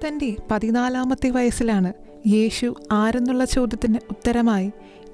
തൻ്റെ 14-ാമത്തെ വയസ്സിലാണ് യേശു ആരെന്നുള്ള ചോദ്യത്തിന് ഉത്തരമായി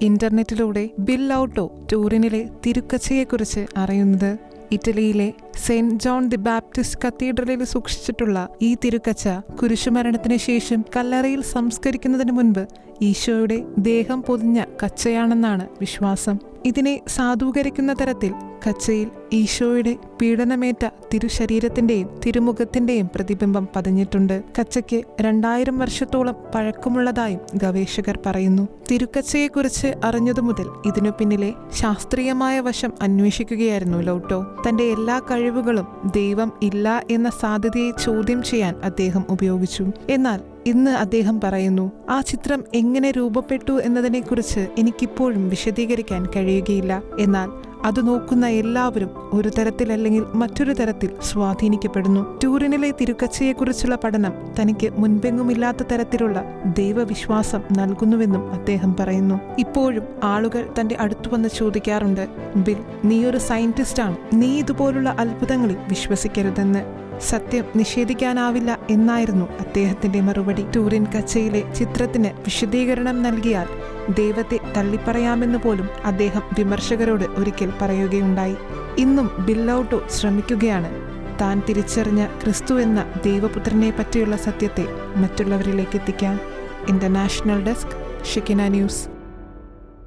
ഇന്റർനെറ്റിലൂടെ ബിൽ ഔട്ടോ ടൂറിനിലെ തിരുക്കച്ചയെക്കുറിച്ച് അറിയുന്നത്. ഇറ്റലിയിലെ സെന്റ് ജോൺ ദി ബാപ്റ്റിസ്റ്റ് കത്തീഡ്രലിൽ സൂക്ഷിച്ചിട്ടുള്ള ഈ തിരുക്കച്ച കുരിശുമരണത്തിന് ശേഷം കല്ലറയിൽ സംസ്കരിക്കുന്നതിന് മുൻപ് ഈശോയുടെ ദേഹം പൊതിഞ്ഞ കച്ചയാണെന്നാണ് വിശ്വാസം. ഇതിനെ സാധൂകരിക്കുന്ന തരത്തിൽ കച്ചയിൽ ഈശോയുടെ പീഡനമേറ്റ തിരുശരീരത്തിന്റെയും തിരുമുഖത്തിന്റെയും പ്രതിബിംബം പതിഞ്ഞിട്ടുണ്ട്. കച്ചയ്ക്ക് 2000 വർഷത്തോളം പഴക്കമുള്ളതായും ഗവേഷകർ പറയുന്നു. തിരുക്കച്ചയെക്കുറിച്ച് അറിഞ്ഞതു മുതൽ ഇതിനു പിന്നിലെ ശാസ്ത്രീയമായ വശം അന്വേഷിക്കുകയായിരുന്നു ലോട്ടോ. തന്റെ എല്ലാ കഴിവുകളും ദൈവം ഇല്ല എന്ന സാധ്യതയെ ചോദ്യം ചെയ്യാൻ അദ്ദേഹം ഉപയോഗിച്ചു. എന്നാൽ ഇന്ന് അദ്ദേഹം പറയുന്നു, ആ ചിത്രം എങ്ങനെ രൂപപ്പെട്ടു എന്നതിനെക്കുറിച്ച് എനിക്കിപ്പോഴും വിശദീകരിക്കാൻ കഴിയുകയില്ല. എന്നാൽ അത് നോക്കുന്ന എല്ലാവരും ഒരു തരത്തിൽ അല്ലെങ്കിൽ മറ്റൊരു തരത്തിൽ സ്വാധീനിക്കപ്പെടുന്നു. ടൂറിനിലെ തിരുക്കച്ചയെക്കുറിച്ചുള്ള പഠനം തനിക്ക് മുൻപെങ്ങുമില്ലാത്ത തരത്തിലുള്ള ദൈവവിശ്വാസം നൽകുന്നുവെന്നും അദ്ദേഹം പറയുന്നു. ഇപ്പോഴും ആളുകൾ തന്റെ അടുത്തു വന്ന് ചോദിക്കാറുണ്ട്, ബിൽ, നീ ഒരു സയന്റിസ്റ്റാണ്, നീ ഇതുപോലുള്ള അത്ഭുതങ്ങളിൽ വിശ്വസിക്കരുതെന്ന്. സത്യം നിഷേധിക്കാനാവില്ല എന്നായിരുന്നു അദ്ദേഹത്തിന്റെ മറുപടി. ടൂറിൻ കച്ചയിലെ ചിത്രത്തിന് വിശദീകരണം നൽകിയാൽ ദൈവത്തെ തള്ളിപ്പറയാമെന്ന് പോലും അദ്ദേഹം വിമർശകരോട് ഒരിക്കൽ പറയുകയുണ്ടായി. ഇന്നും ബിൽ ഔട്ടോ ശ്രമിക്കുകയാണ് താൻ തിരിച്ചറിഞ്ഞ ക്രിസ്തു എന്ന ദൈവപുത്രനെ പറ്റിയുള്ള സത്യത്തെ മറ്റുള്ളവരിലേക്ക് എത്തിക്കാൻ. International desk, ഷിക്കിന news.